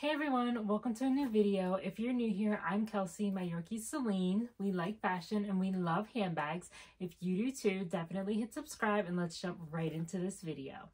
Hey everyone, welcome to a new video. If you're new here, I'm Kelsey, my Yorkie Celine. We like fashion and we love handbags. If you do too, definitely hit subscribe and let's jump right into this video.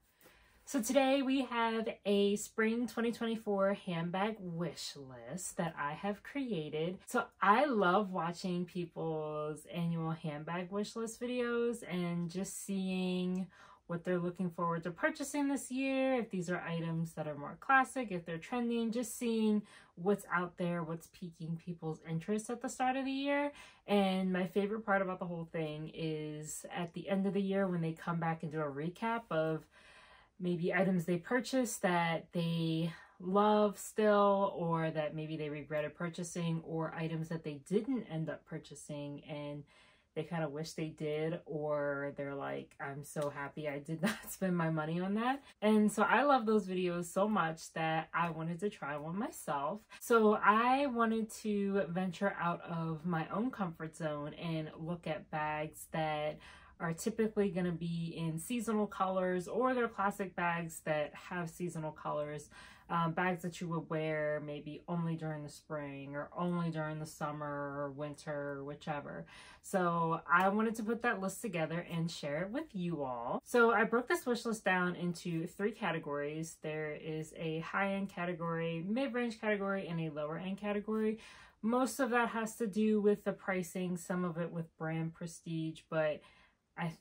So today we have a spring 2024 handbag wish list that I have created. So I love watching people's annual handbag wish list videos and just seeing what they're looking forward to purchasing this year, if these are items that are more classic, if they're trending, just seeing what's out there, what's piquing people's interest at the start of the year. And my favorite part about the whole thing is at the end of the year when they come back and do a recap of maybe items they purchased that they love still, or that maybe they regretted purchasing, or items that they didn't end up purchasing and they kind of wish they did, or they're like, I'm so happy I did not spend my money on that. And so I love those videos so much that I wanted to try one myself. So I wanted to venture out of my own comfort zone and look at bags that are typically going to be in seasonal colors, or they're classic bags that have seasonal colors. Bags that you would wear maybe only during the spring or only during the summer or winter, whichever. So I wanted to put that list together and share it with you all. So I broke this wish list down into 3 categories. There is a high-end category, mid-range category, and a lower-end category. Most of that has to do with the pricing, some of it with brand prestige, but I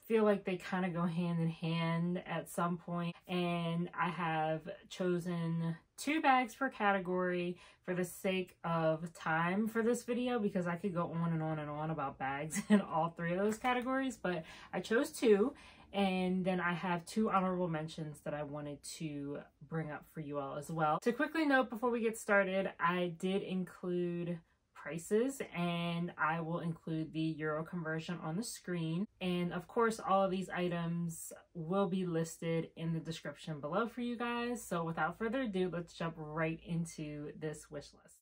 feel like they kind of go hand in hand at some point. And I have chosen 2 bags per category for the sake of time for this video, because I could go on and on and on about bags in all 3 of those categories, but I chose 2. And then I have 2 honorable mentions that I wanted to bring up for you all as well. To quickly note before we get started, I did include prices, and I will include the euro conversion on the screen. And of course, all of these items will be listed in the description below for you guys. So without further ado, let's jump right into this wish list.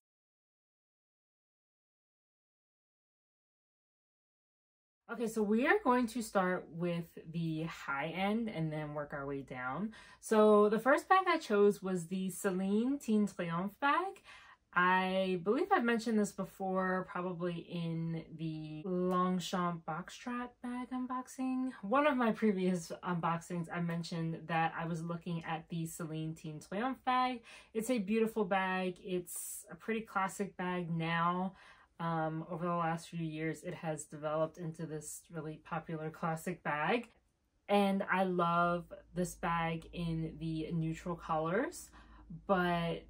Okay, so we are going to start with the high end and then work our way down. So the first bag I chose was the Celine Teen Triomphe bag. I believe I've mentioned this before, probably in the Longchamp boxtrot bag unboxing. One of my previous unboxings, I mentioned that I was looking at the Celine Teen Triomphe bag. It's a beautiful bag. It's a pretty classic bag now. Over the last few years, it has developed into this really popular classic bag. And I love this bag in the neutral colors, but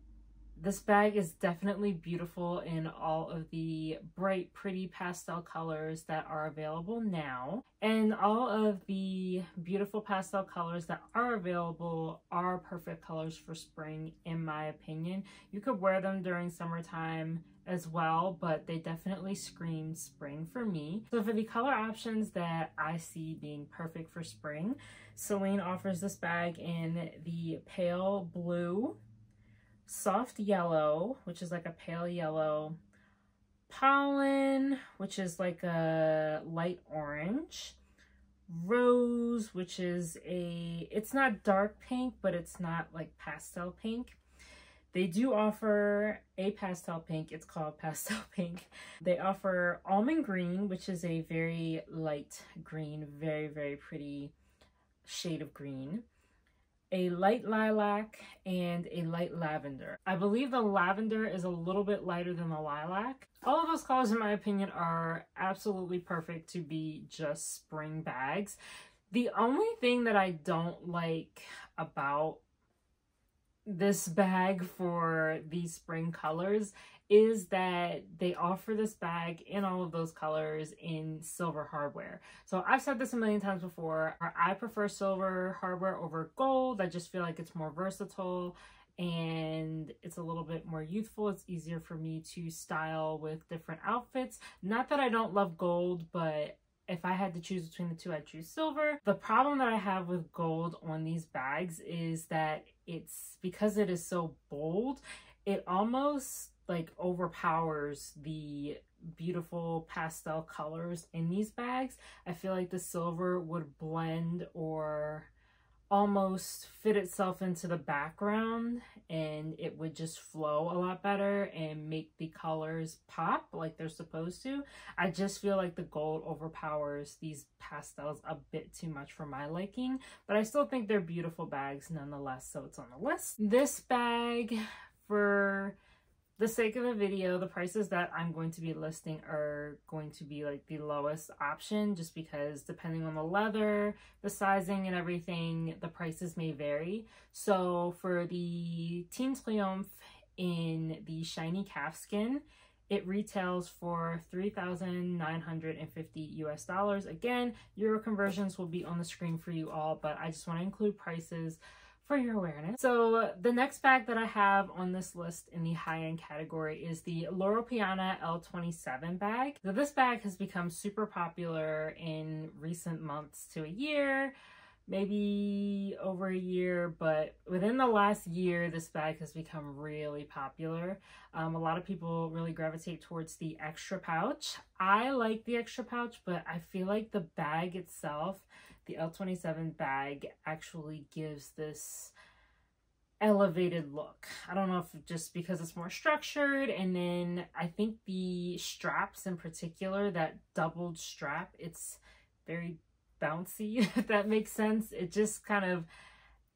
this bag is definitely beautiful in all of the bright, pretty pastel colors that are available now. And all of the beautiful pastel colors that are available are perfect colors for spring, in my opinion. You could wear them during summertime as well, but they definitely scream spring for me. So for the color options that I see being perfect for spring, Celine offers this bag in the pale blue, soft yellow, which is like a pale yellow, pollen, which is like a light orange, rose, which is it's not dark pink, but it's not like pastel pink. They do offer a pastel pink. It's called pastel pink. They offer almond green, which is a very light green, very, very pretty shade of green, a light lilac, and a light lavender. I believe the lavender is a little bit lighter than the lilac. All of those colors, in my opinion, are absolutely perfect to be just spring bags. The only thing that I don't like about this bag for these spring colors is that they offer this bag in all of those colors in silver hardware. So I've said this a million times before, I prefer silver hardware over gold. I just feel like it's more versatile and it's a little bit more youthful. It's easier for me to style with different outfits. Not that I don't love gold, but if I had to choose between the 2, I'd choose silver. The problem that I have with gold on these bags is that it's because it is so bold, it almost like overpowers the beautiful pastel colors in these bags. I feel like the silver would blend or almost fit itself into the background and it would just flow a lot better and make the colors pop like they're supposed to. I just feel like the gold overpowers these pastels a bit too much for my liking, but I still think they're beautiful bags nonetheless, so it's on the list. This bag, for the sake of the video, the prices that I'm going to be listing are going to be like the lowest option, just because depending on the leather, the sizing and everything, the prices may vary. So for the Teen Triomphe in the shiny calfskin, it retails for $3,950 US. Again, euro conversions will be on the screen for you all, but I just want to include prices for your awareness. So the next bag that I have on this list in the high-end category is the Loro Piana L27 bag. So this bag has become super popular in recent months to a year, maybe over a year, but within the last year, this bag has become really popular. A lot of people really gravitate towards the extra pouch. I like the extra pouch, but I feel like the bag itself, the L27 bag, actually gives this elevated look. I don't know if just because it's more structured, and then I think the straps in particular, that doubled strap, it's very bouncy, if that makes sense. It just kind of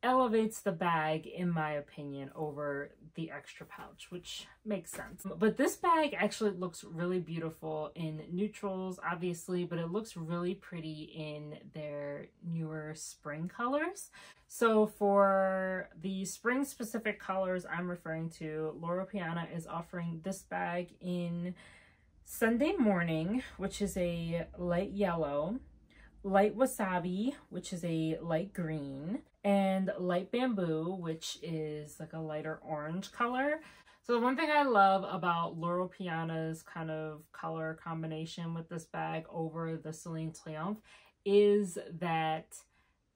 elevates the bag, in my opinion, over the extra pouch, which makes sense. But this bag actually looks really beautiful in neutrals, obviously, but it looks really pretty in their newer spring colors. So for the spring specific colors I'm referring to, Loro Piana is offering this bag in Sunday Morning, which is a light yellow, light wasabi, which is a light green, and light bamboo, which is like a lighter orange color. So the one thing I love about Loro Piana's kind of color combination with this bag over the Celine Triomphe is that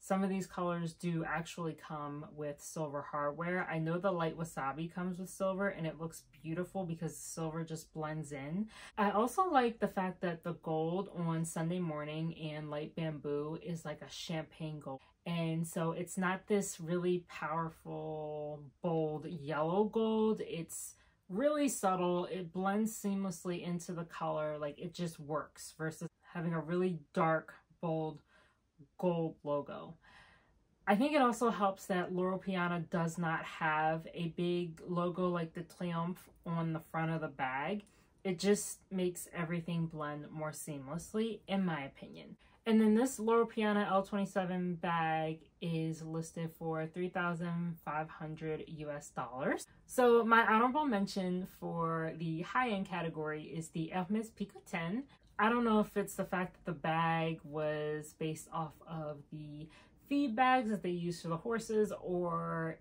some of these colors do actually come with silver hardware. I know the light wasabi comes with silver and it looks beautiful because silver just blends in. I also like the fact that the gold on Sunday Morning and light bamboo is like a champagne gold. And so it's not this really powerful, bold yellow gold. It's really subtle. It blends seamlessly into the color. Like, it just works versus having a really dark, bold gold logo. I think it also helps that Loro Piana does not have a big logo like the Triomphe on the front of the bag. It just makes everything blend more seamlessly, in my opinion. And then this Loro Piana L27 bag is listed for $3,500 US. So my honorable mention for the high-end category is the Hermes Pico 10. I don't know if it's the fact that the bag was based off of the feed bags that they use for the horses, or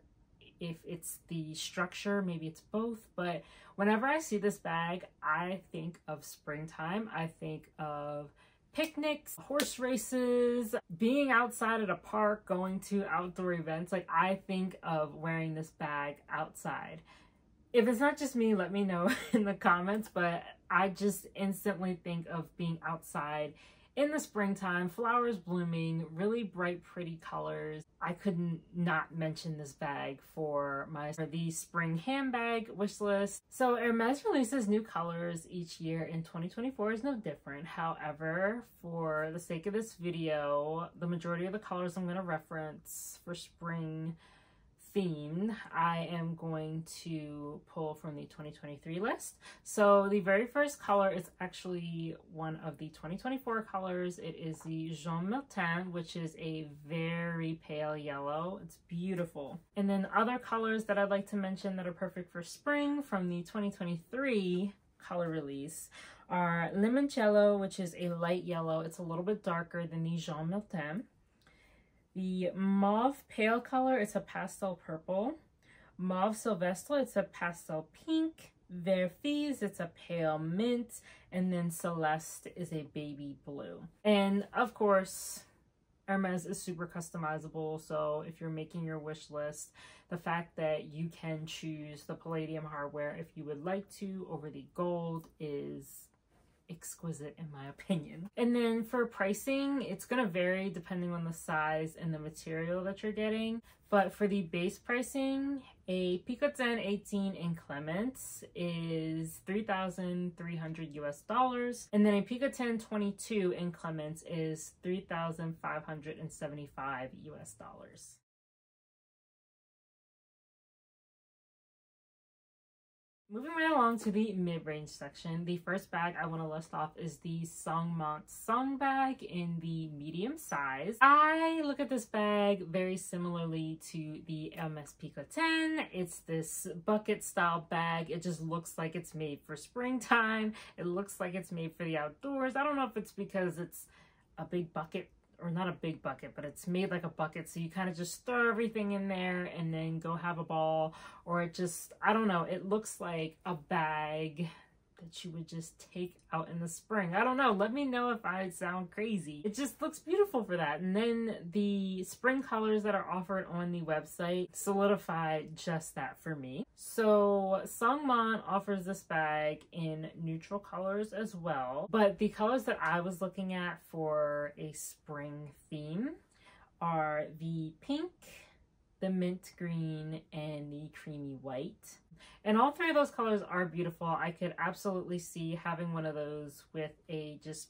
if it's the structure, maybe it's both. But whenever I see this bag, I think of springtime. I think of picnics, horse races, being outside at a park, going to outdoor events. Like, I think of wearing this bag outside. If it's not just me, let me know in the comments, but I just instantly think of being outside in the springtime, flowers blooming, really bright, pretty colors. I couldn't not mention this bag for the spring handbag wish list. So Hermes releases new colors each year, and 2024 is no different. However, for the sake of this video, the majority of the colors I'm going to reference for spring themed, I am going to pull from the 2023 list. So the very first color is actually one of the 2024 colors. It is the Jaune Miltain, which is a very pale yellow. It's beautiful. And then other colors that I'd like to mention that are perfect for spring from the 2023 color release are Limoncello, which is a light yellow. It's a little bit darker than the Jaune Miltain. The Mauve Pale color, it's a pastel purple. Mauve Sylvestre, it's a pastel pink. Verfise, it's a pale mint. And then Celeste is a baby blue. And of course, Hermes is super customizable. So if you're making your wish list, the fact that you can choose the palladium hardware if you would like to over the gold is exquisite in my opinion. And then for pricing, it's gonna vary depending on the size and the material that you're getting. But for the base pricing, a Picotin 18 in Clements is $3,300 US, and then a Picotin 22 in Clements is $3,575 US. Moving right along to the mid-range section, the first bag I want to list off is the Songmont Song Bag in the medium size. I look at this bag very similarly to the Hermes Picotin. It's this bucket style bag. It just looks like it's made for springtime. It looks like it's made for the outdoors. I don't know if it's because it's a big bucket, or not a big bucket, but it's made like a bucket, so you kind of just throw everything in there and then go have a ball, or it just, I don't know, it looks like a bag that you would just take out in the spring. I don't know, let me know if I sound crazy. It just looks beautiful for that. And then the spring colors that are offered on the website solidify just that for me. So Songmont offers this bag in neutral colors as well, but the colors that I was looking at for a spring theme are the pink, the mint green, and the creamy white. And all three of those colors are beautiful. I could absolutely see having one of those with a just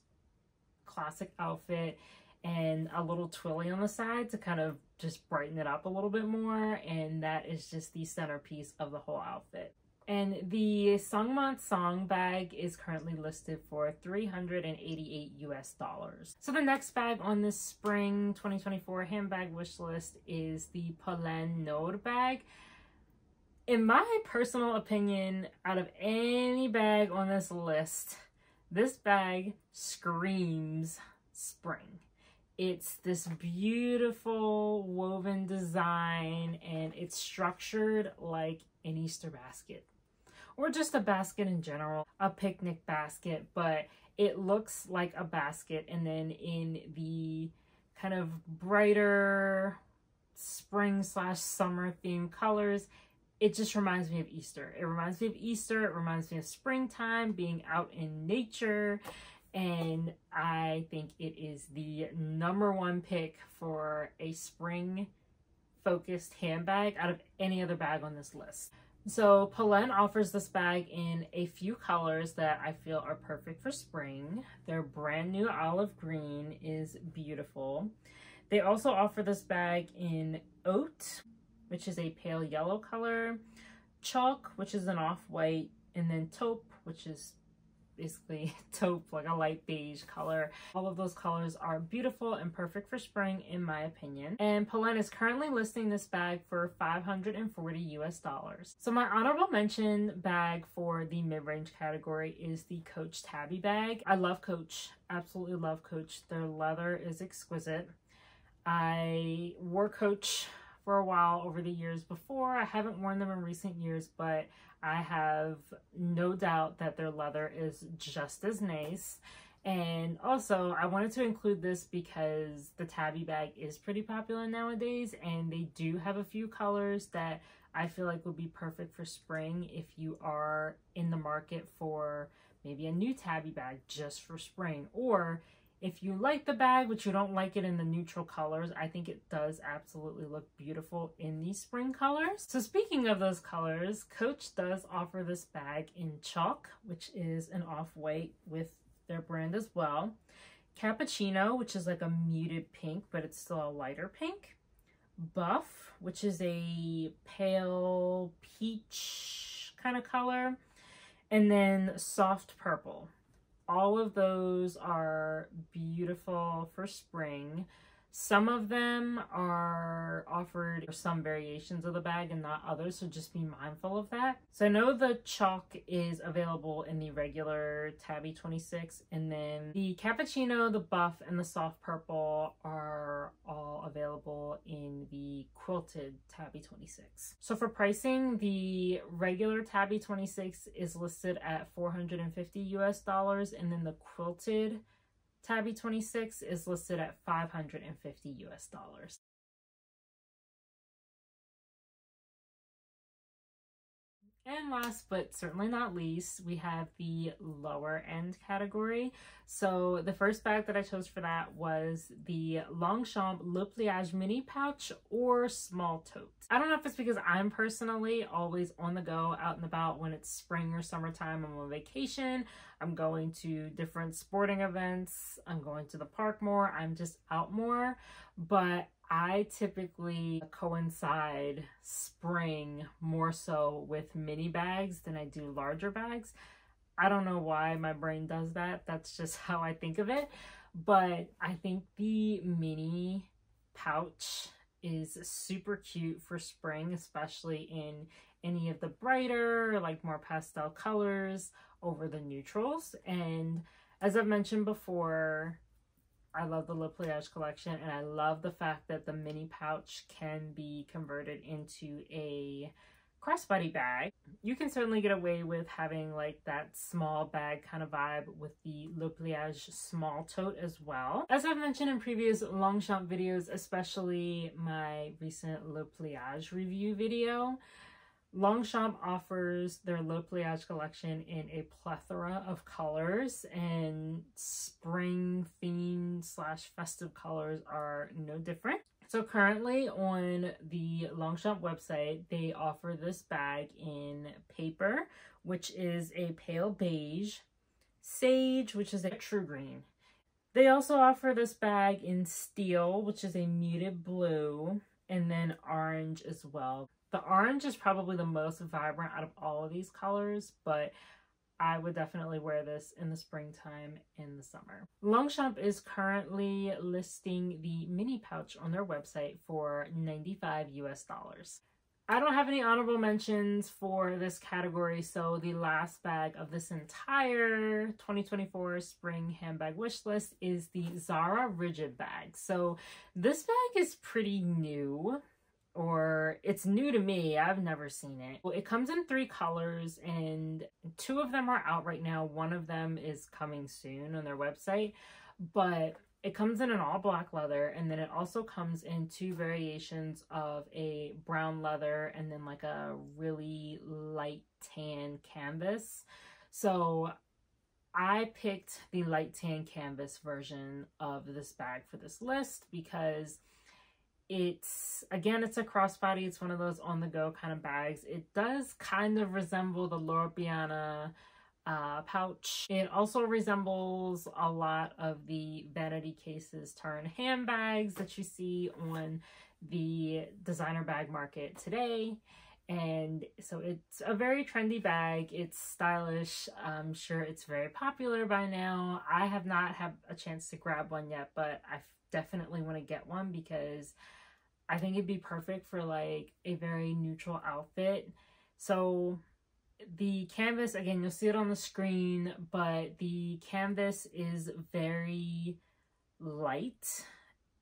classic outfit and a little twilly on the side to kind of just brighten it up a little bit more. And that is just the centerpiece of the whole outfit. And the Songmont Song Bag is currently listed for $388 US. So the next bag on this spring 2024 handbag wish list is the Polène Node bag. In my personal opinion, out of any bag on this list, this bag screams spring. It's this beautiful woven design, and it's structured like an Easter basket, or just a basket in general, a picnic basket, but it looks like a basket. And then in the kind of brighter spring / summer themed colors, it just reminds me of Easter. It reminds me of Easter. It reminds me of springtime, being out in nature. And I think it is the #1 pick for a spring focused handbag out of any other bag on this list. So Polène offers this bag in a few colors that I feel are perfect for spring. Their brand new olive green is beautiful. They also offer this bag in oat, which is a pale yellow color, chalk, which is an off-white, and then taupe, which is basically taupe, like a light beige color. All of those colors are beautiful and perfect for spring in my opinion. And Polène is currently listing this bag for $540 US. So my honorable mention bag for the mid-range category is the Coach Tabby bag. I love Coach, absolutely love Coach. Their leather is exquisite. I wore Coach for a while over the years before. I haven't worn them in recent years, but I have no doubt that their leather is just as nice. And also I wanted to include this because the Tabby bag is pretty popular nowadays, and they do have a few colors that I feel like would be perfect for spring if you are in the market for maybe a new Tabby bag just for spring. Or if you like the bag, but you don't like it in the neutral colors, I think it does absolutely look beautiful in these spring colors. So speaking of those colors, Coach does offer this bag in chalk, which is an off-white with their brand as well. Cappuccino, which is like a muted pink, but it's still a lighter pink. Buff, which is a pale peach kind of color. And then soft purple. All of those are beautiful for spring. Some of them are offered some variations of the bag and not others, so just be mindful of that. So I know the chalk is available in the regular Tabby 26, and then the cappuccino, the buff, and the soft purple are all available in the quilted Tabby 26. So for pricing, the regular Tabby 26 is listed at $450 US, and then the quilted Tabby 26 is listed at $550 US. And last but certainly not least, we have the lower end category. So the first bag that I chose for that was the Longchamp Le Pliage mini pouch or small tote. I don't know if it's because I'm personally always on the go, out and about when it's spring or summertime. I'm on vacation, I'm going to different sporting events, I'm going to the park more, I'm just out more. But I typically coincide spring more so with mini bags than I do larger bags. I don't know why my brain does that. That's just how I think of it. But I think the mini pouch is super cute for spring, especially in any of the brighter, like more pastel colors over the neutrals. And as I've mentioned before, I love the Le Pliage collection, and I love the fact that the mini pouch can be converted into a crossbody bag. You can certainly get away with having like that small bag kind of vibe with the Le Pliage small tote as well. As I've mentioned in previous Longchamp videos, especially my recent Le Pliage review video, Longchamp offers their Le Pliage collection in a plethora of colors, and spring themed / festive colors are no different. So currently on the Longchamp website, they offer this bag in paper, which is a pale beige, sage, which is a true green. They also offer this bag in steel, which is a muted blue, and then orange as well. The orange is probably the most vibrant out of all of these colors, but I would definitely wear this in the springtime and the summer. Longchamp is currently listing the mini pouch on their website for $95 US. I don't have any honorable mentions for this category, so the last bag of this entire 2024 spring handbag wish list is the Zara Rigid bag. So this bag is pretty new. Or it's new to me. I've never seen it. Well, it comes in 3 colors, and 2 of them are out right now. One of them is coming soon on their website, but it comes in an all black leather, and then it also comes in 2 variations of a brown leather and then like a really light tan canvas. So I picked the light tan canvas version of this bag for this list because it's a crossbody. It's one of those on-the-go kind of bags. It does kind of resemble the Loro Piana pouch. It also resembles a lot of the vanity cases turn handbags that you see on the designer bag market today. And so it's a very trendy bag. It's stylish. I'm sure it's very popular by now. I have not had a chance to grab one yet, but I definitely want to get one because I think it'd be perfect for like a very neutral outfit. So the canvas, again, you'll see it on the screen, but the canvas is very light.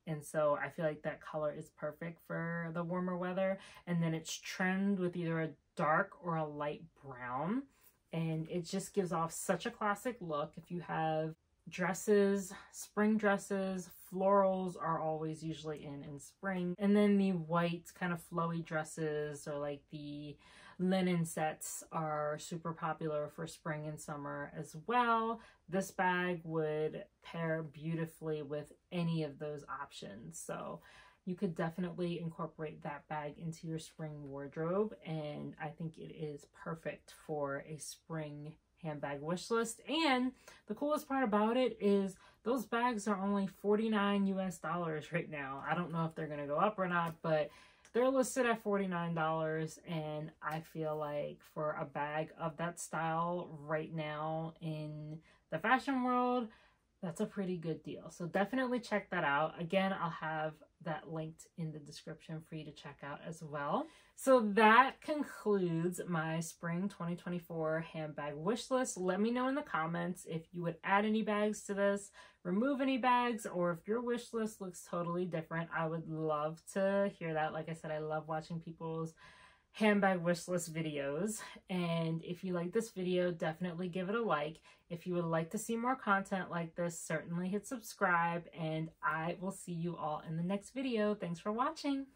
And so I feel like that color is perfect for the warmer weather. And then it's trimmed with either a dark or a light brown. And it just gives off such a classic look. If you have dresses, spring dresses, florals are always usually in spring. And then the white kind of flowy dresses or like the linen sets are super popular for spring and summer as well. This bag would pair beautifully with any of those options. So you could definitely incorporate that bag into your spring wardrobe. And I think it is perfect for a spring handbag wish list. And the coolest part about it is those bags are only $49 US right now. I don't know if they're going to go up or not, but they're listed at $49, and I feel like for a bag of that style right now in the fashion world, that's a pretty good deal. So definitely check that out. Again, I'll have that linked in the description for you to check out as well. So that concludes my spring 2024 handbag wish list. Let me know in the comments if you would add any bags to this, remove any bags, or if your wish list looks totally different. I would love to hear that. Like I said, I love watching people's handbag wish list videos. And if you like this video, definitely give it a like. If you would like to see more content like this, certainly hit subscribe, and I will see you all in the next video. Thanks for watching.